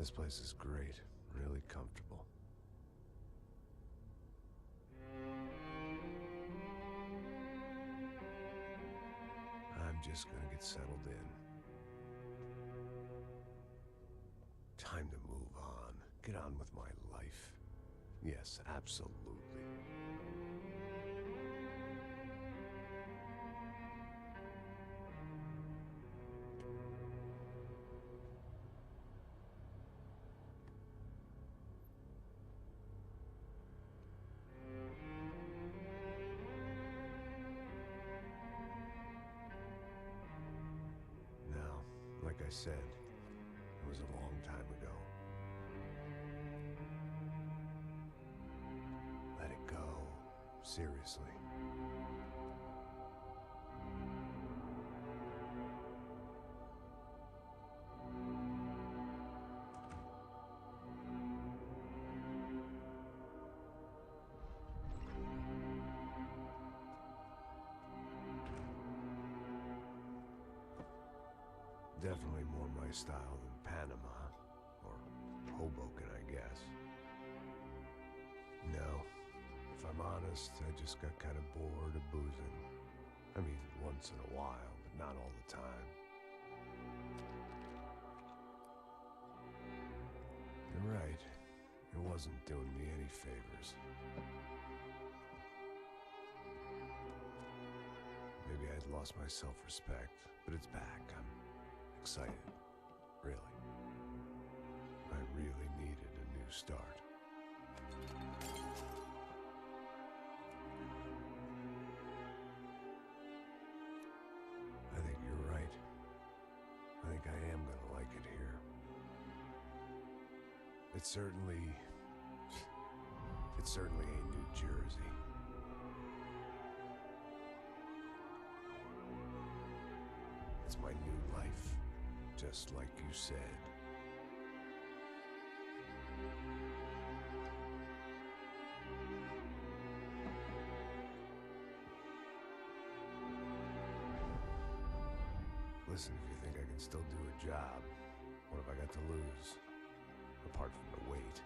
This place is great, really comfortable. I'm just gonna get settled in. Time to move on. Get on with my life. Yes, absolutely. Now, like I said, it was a long time ago. Let it go. Seriously. Definitely more my style than Panama, or Hoboken, I guess. No, if I'm honest, I just got kind of bored of boozing. I mean, once in a while, but not all the time. You're right, it wasn't doing me any favors. Maybe I'd lost my self-respect, but it's back. I'm excited, really. I really needed a new start. I think you're right. I think I am gonna like it here. It certainly ain't New Jersey. It's my new life, just like you said. Listen, if you think I can still do a job, what have I got to lose? Apart from the weight.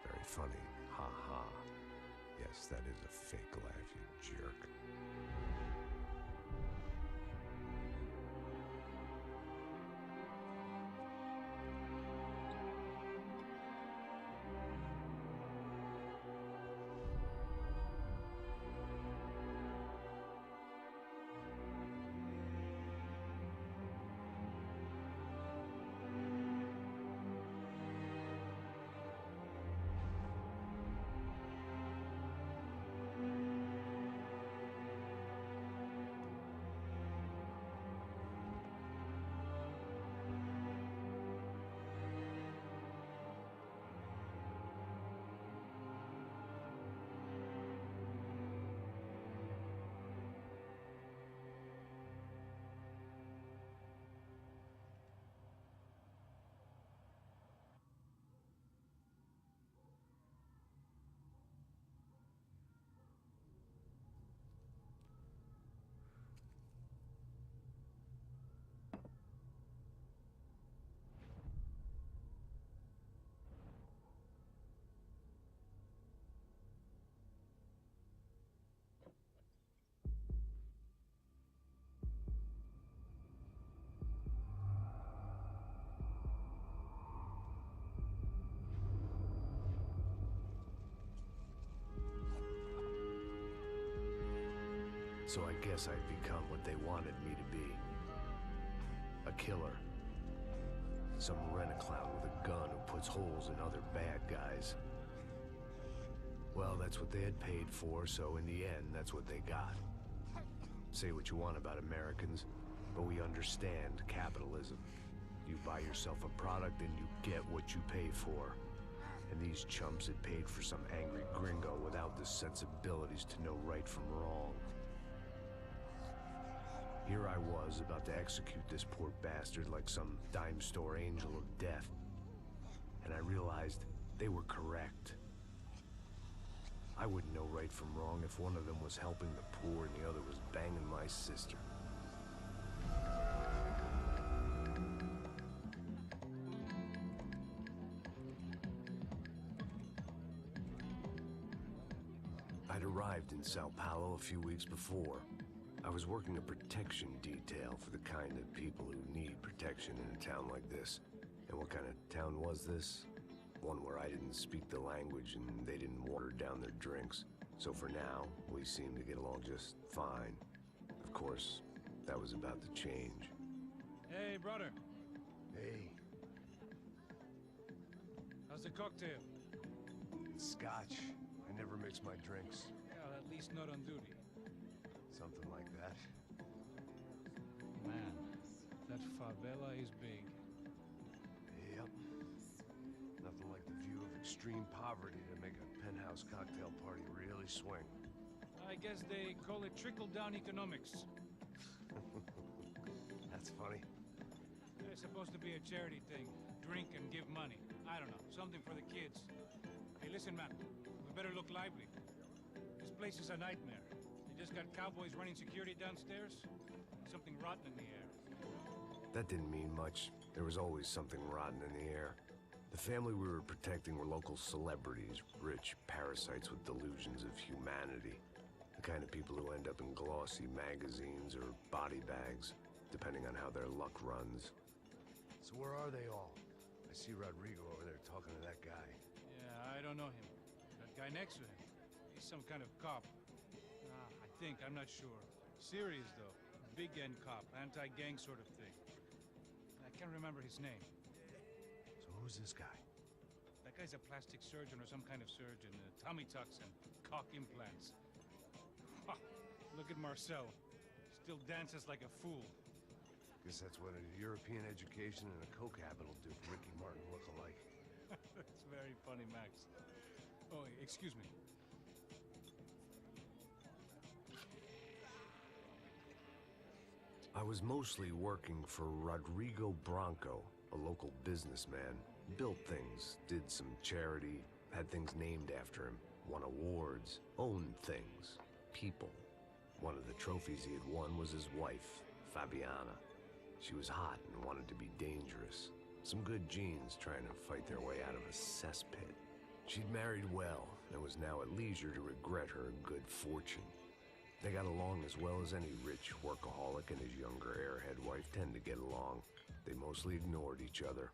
Very funny, ha ha. Yes, that is a fake laugh, you jerk. So I guess I've become what they wanted me to be. A killer. Some rent-a-clown with a gun who puts holes in other bad guys. Well, that's what they had paid for, so in the end, that's what they got. Say what you want about Americans, but we understand capitalism. You buy yourself a product and you get what you pay for. And these chumps had paid for some angry gringo without the sensibilities to know right from wrong. Here I was, about to execute this poor bastard like some dime store angel of death. And I realized they were correct. I wouldn't know right from wrong if one of them was helping the poor and the other was banging my sister. arrived in Sao Paulo a few weeks before. I was working a protection detail for the kind of people who need protection in a town like this. And what kind of town was this? One where I didn't speak the language and they didn't water down their drinks. So for now, we seemed to get along just fine. Of course, that was about to change. Hey, brother. Hey. How's the cocktail? It's scotch. I never mix my drinks. Well, at least not on duty. Something like that. Man, that favela is big. Yep. Nothing like the view of extreme poverty to make a penthouse cocktail party really swing. I guess they call it trickle-down economics. That's funny. It's supposed to be a charity thing. Drink and give money. I don't know, something for the kids. Hey, listen, man. We better look lively. This place is a nightmare. They just got cowboys running security downstairs. Something rotten in the air. That didn't mean much. There was always something rotten in the air. The family we were protecting were local celebrities, rich parasites with delusions of humanity. The kind of people who end up in glossy magazines or body bags, depending on how their luck runs. So where are they all? I see Rodrigo over there talking to that guy. Yeah, I don't know him. That guy next to him. He's some kind of cop. I think, I'm not sure. Serious, though. Big end cop, anti-gang sort of thing. I can't remember his name. So who's this guy? That guy's a plastic surgeon or some kind of surgeon. Tummy tucks and cock implants. Look at Marcel. Still dances like a fool. Guess that's what a European education and a coke habit will do for Ricky Martin look-alike. That's very funny, Max. Oh, excuse me. I was mostly working for Rodrigo Branco, a local businessman. Built things, did some charity, had things named after him, won awards, owned things, people. One of the trophies he had won was his wife, Fabiana. She was hot and wanted to be dangerous. Some good genes trying to fight their way out of a cesspit. She'd married well and was now at leisure to regret her good fortune. They got along as well as any rich workaholic and his younger airhead wife tend to get along. They mostly ignored each other.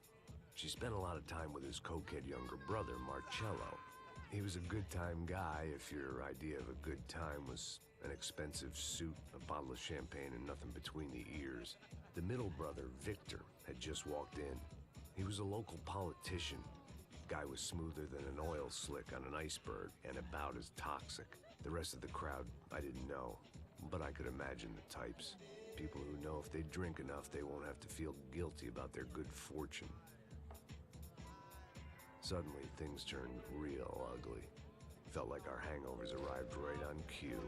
She spent a lot of time with his cokehead younger brother, Marcello. He was a good-time guy if your idea of a good time was an expensive suit, a bottle of champagne, and nothing between the ears. The middle brother, Victor, had just walked in. He was a local politician. Guy was smoother than an oil slick on an iceberg and about as toxic. The rest of the crowd, I didn't know, but I could imagine the types. People who know if they drink enough, they won't have to feel guilty about their good fortune. Suddenly, things turned real ugly. Felt like our hangovers arrived right on cue.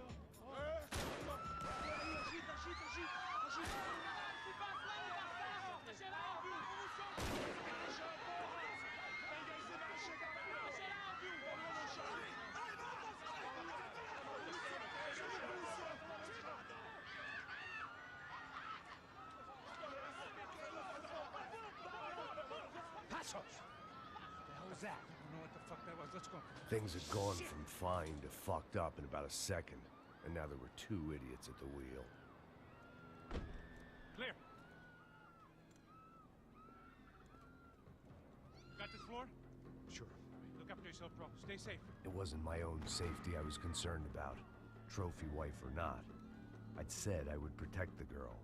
That? I don't know what the fuck that was. Let's go. Things had gone from fine to fucked up in about a second, and now there were two idiots at the wheel. Clear. Got this floor? Sure. Look after yourself, bro. Stay safe. It wasn't my own safety I was concerned about, trophy wife or not. I'd said I would protect the girl.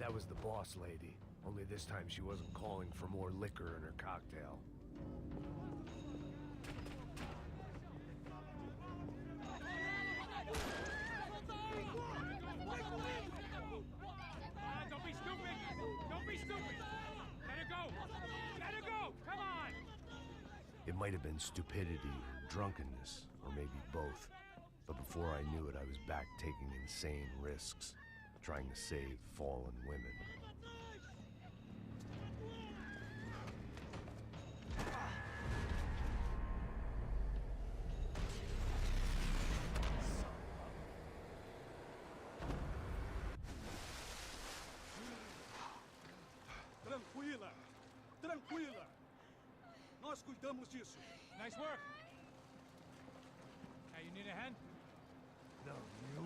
That was the boss lady. Only this time she wasn't calling for more liquor in her cocktail. Don't be stupid! Don't be stupid! Let her go! Let her go! Come on! It might have been stupidity, drunkenness, or maybe both. But before I knew it, I was back taking insane risks, trying to save fallen women. Tranquila! Tranquila! Nós cuidamos disso. Nice work! Hey, you need a hand? No, you?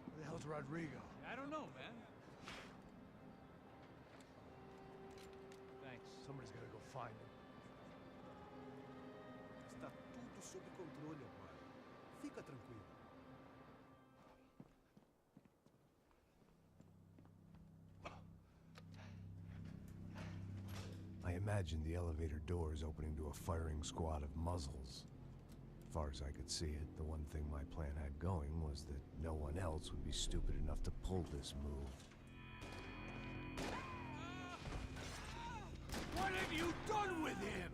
Where the hell's Rodrigo? I don't know, man. Thanks. Somebody's gotta go find him. Está tudo sob controle agora. Fica tranquilo. I imagined the elevator doors opening to a firing squad of muzzles. As far as I could see it, the one thing my plan had going was that no one else would be stupid enough to pull this move. What have you done with him?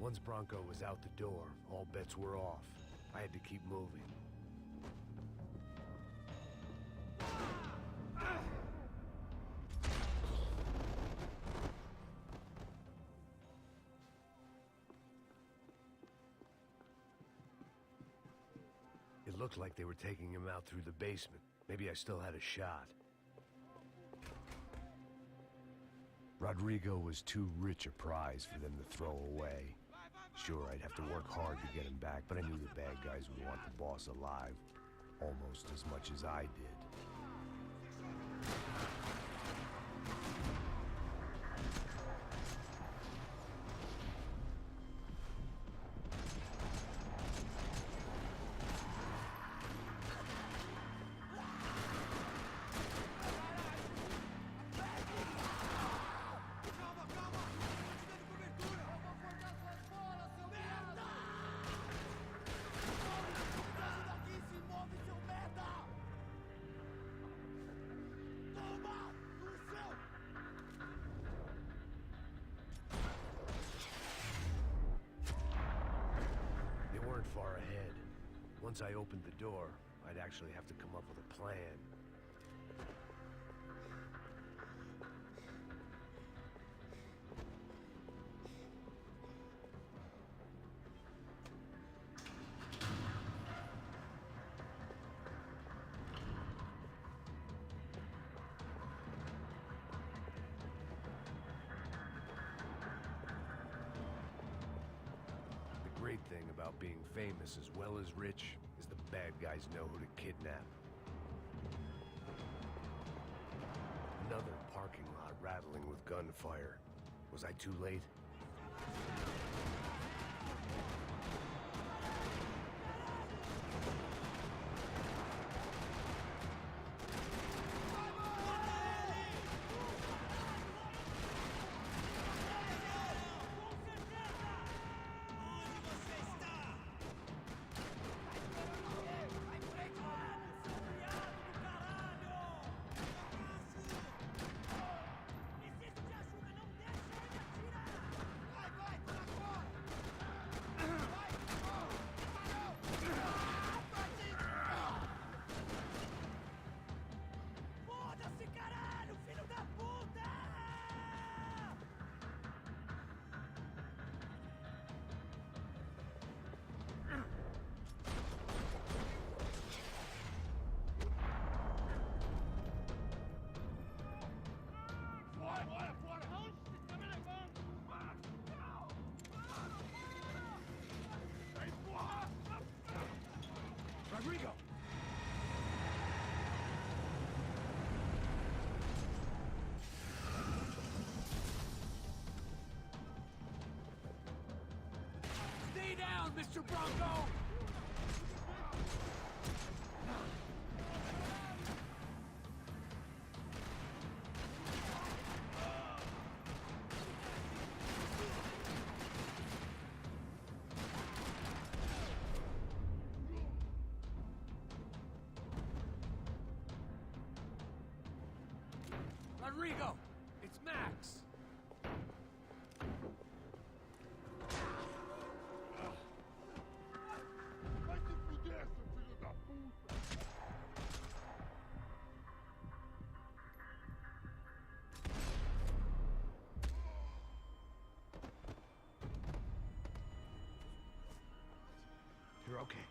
Once Bronco was out the door, all bets were off. I had to keep moving. It looked like they were taking him out through the basement. Maybe I still had a shot. Rodrigo was too rich a prize for them to throw away. Sure, I'd have to work hard to get him back, but I knew the bad guys would want the boss alive, almost as much as I did. Far ahead. Once I opened the door, I'd actually have to come up with a plan. The great thing about being famous as well as rich is the bad guys know who to kidnap. Another parking lot rattling with gunfire. Was I too late? down, Mr. Bronco! Rodrigo! It's Max! Vai se fuder, seu filho da puta! You're okay.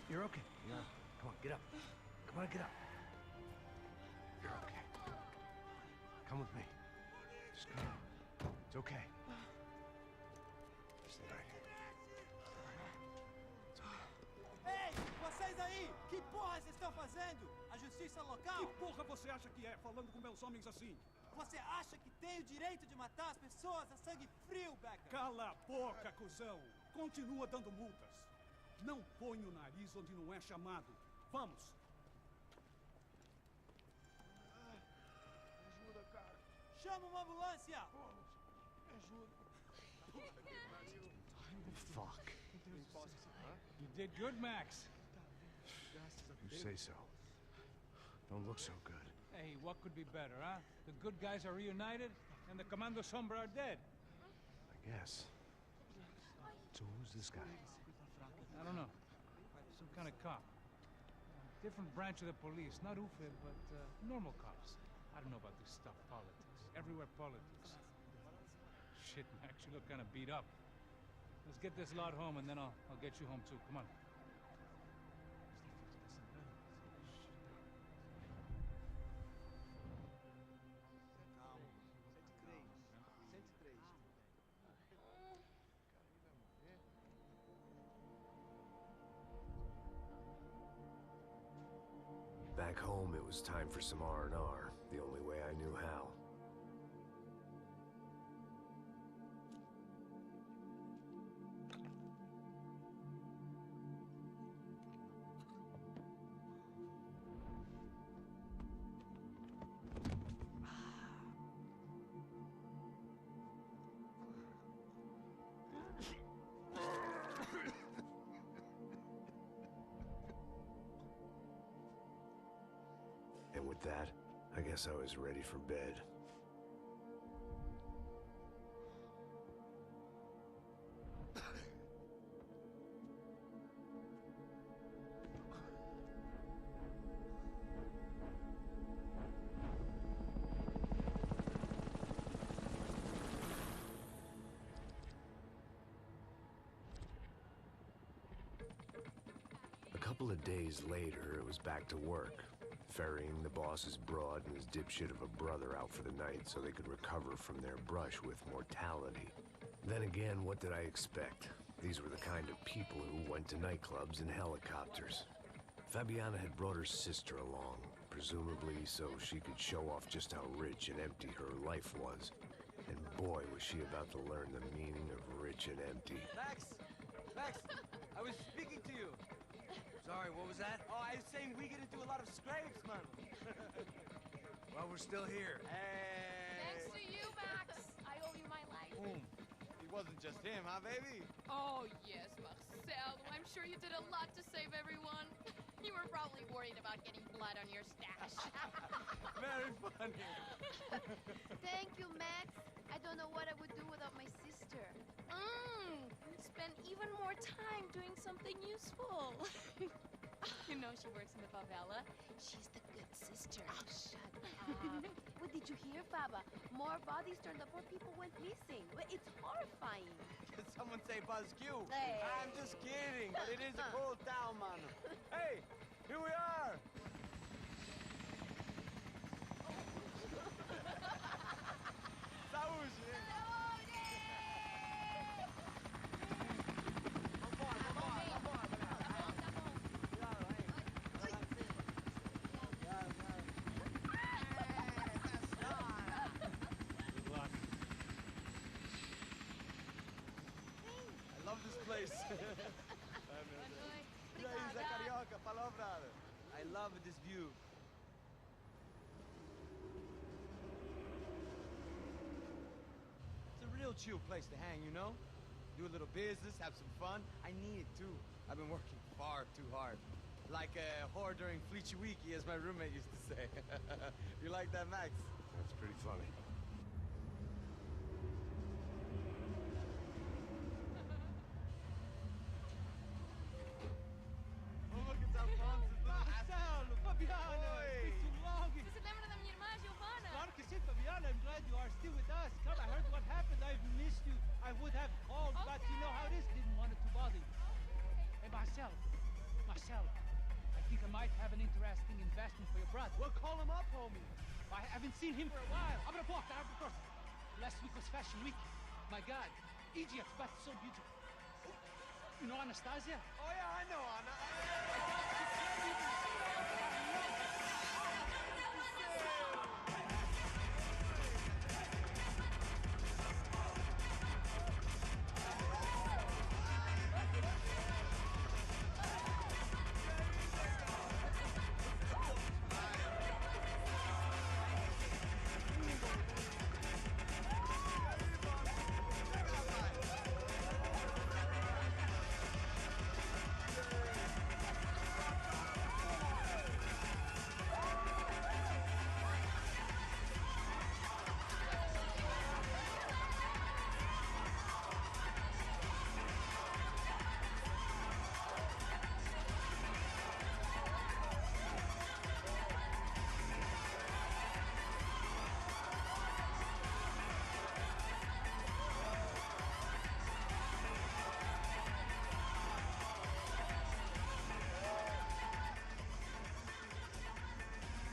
You're okay. Yeah. Come on, get up. Come on, get up. You're okay. Come with me. Just come on. It's okay. Stay right here. It's okay. Ei, vocês aí! Que porra vocês estão fazendo? A justiça local? Que porra você acha que é, falando com meus homens assim? Você acha que tem o direito de matar as pessoas a sangue frio, Becker? Cala a boca, cuzão! Continua dando multas. Não põe o nariz onde não é chamado. Vamos! Ajuda, cara. Chama uma ambulância! Vamos. Me ajuda. Fuck. You did good, Max. You say so. Don't look so good. Hey, what could be better, huh? The good guys are reunited, and the Commando Sombra are dead. I guess. So who's this guy? I don't know. Some kind of cop. Different branch of the police. Not UFE, but normal cops. I don't know about this stuff, politics. Everywhere politics. Shit, Max, you look kind of beat up. Let's get this lot home, and then I'll get you home, too. Come on. Back home, it was time for some R&R, the only way I knew how. And with that, I guess I was ready for bed. A couple of days later, it was back to work. Ferrying the boss's broad and his dipshit of a brother out for the night so they could recover from their brush with mortality. Then again, what did I expect? These were the kind of people who went to nightclubs in helicopters. Fabiana had brought her sister along, presumably so she could show off just how rich and empty her life was. And boy, was she about to learn the meaning of rich and empty. Max! Max! I was speaking to you! Sorry, what was that? Oh, I was saying we gotta do a lot of scrapes, man. Well, we're still here. Hey! Thanks to you, Max. I owe you my life. Boom. It wasn't just him, huh, baby? Oh, yes, Marcel. I'm sure you did a lot to save everyone. You were probably worried about getting blood on your stash. Very funny. Thank you, Max. I don't know what I would do without my sister. Spend even more time doing something useful. You know she works in the favela. She's the good sister. Oh, shut up. What did you hear, Baba? More bodies turned up, more people went missing. It's horrifying. Did someone say Buzz Q? Hey. I'm just kidding, but it is a cold town, man. Hey, here we are. Saúde. place. Oi, E aí, Zé obrigada. Carioca, falou, brother. I love this view. It's a real chill place to hang, you know? Do a little business, have some fun. I need it too. I've been working far too hard. Like a whore during Fleechy Weeky, as my roommate used to say. You like that, Max? That's pretty funny. Oh, look, it's Alfonso's little Marcelo, Fabiana, Oi. it's been too long. Você se lembra da minha irmã, Giovanna? Claro que sim, Fabiana. I'm glad you are still with us. Come, I heard what happened. I've missed you. I would have called, but you know how it is. Didn't want it to bother you. Hey, Marcelo. Marcelo, I think I might have an interesting investment for your brother. Well, call him up, homie. I haven't seen him for a while. Abre a porta, abre a porta. Last week was Fashion Week. My God, Egypt, but so beautiful. You know Anastasia? Oh, yeah, I know, Anna.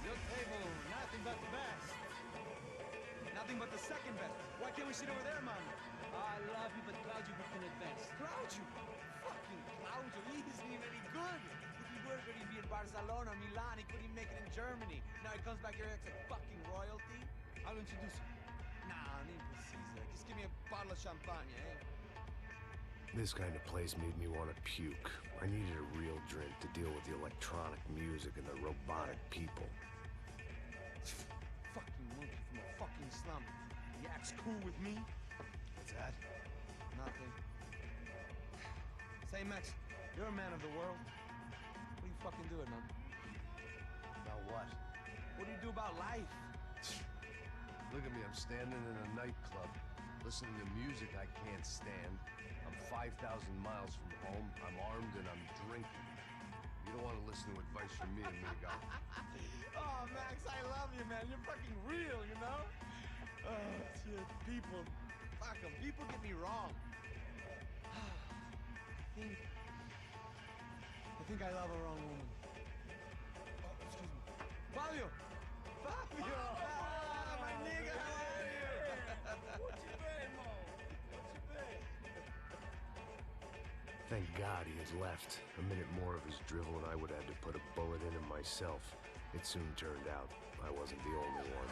Your table, nothing but the best. Nothing but the second best. Why can't we sit over there, man? I love you, but Claudio booked in advance. Claudio! Fucking Claudio, he isn't even any good. If he were good, he'd be in Barcelona, Milan, he couldn't even make it in Germany. Now he comes back here, it's like fucking royalty. I'll introduce you. Nah, nem precisa. Just give me a bottle of champagne, eh? This kind of place made me want to puke. I needed a real drink to deal with the electronic music and the robotic people. Fucking monkey from a fucking slum. He acts cool with me. What's that? Nothing. Say, Max, you're a man of the world. What do you fucking do it, man? About what? What do you do about life? Look at me, I'm standing in a nightclub, listening to music I can't stand. I'm 5,000 miles from home, I'm armed, and I'm drinking. You don't want to listen to advice from me, amigo. Oh, Max, I love you, man. You're fucking real, you know? Oh, shit. People. Fuck 'em. People get me wrong. I think I love a wrong woman. Oh, excuse me. Fabio! Fabio! Ah, my nigga, how are you? What you been, Mo? What you been? Thank God he had left. A minute more of his drivel and I would have had to put a bullet in him myself. It soon turned out I wasn't the only one.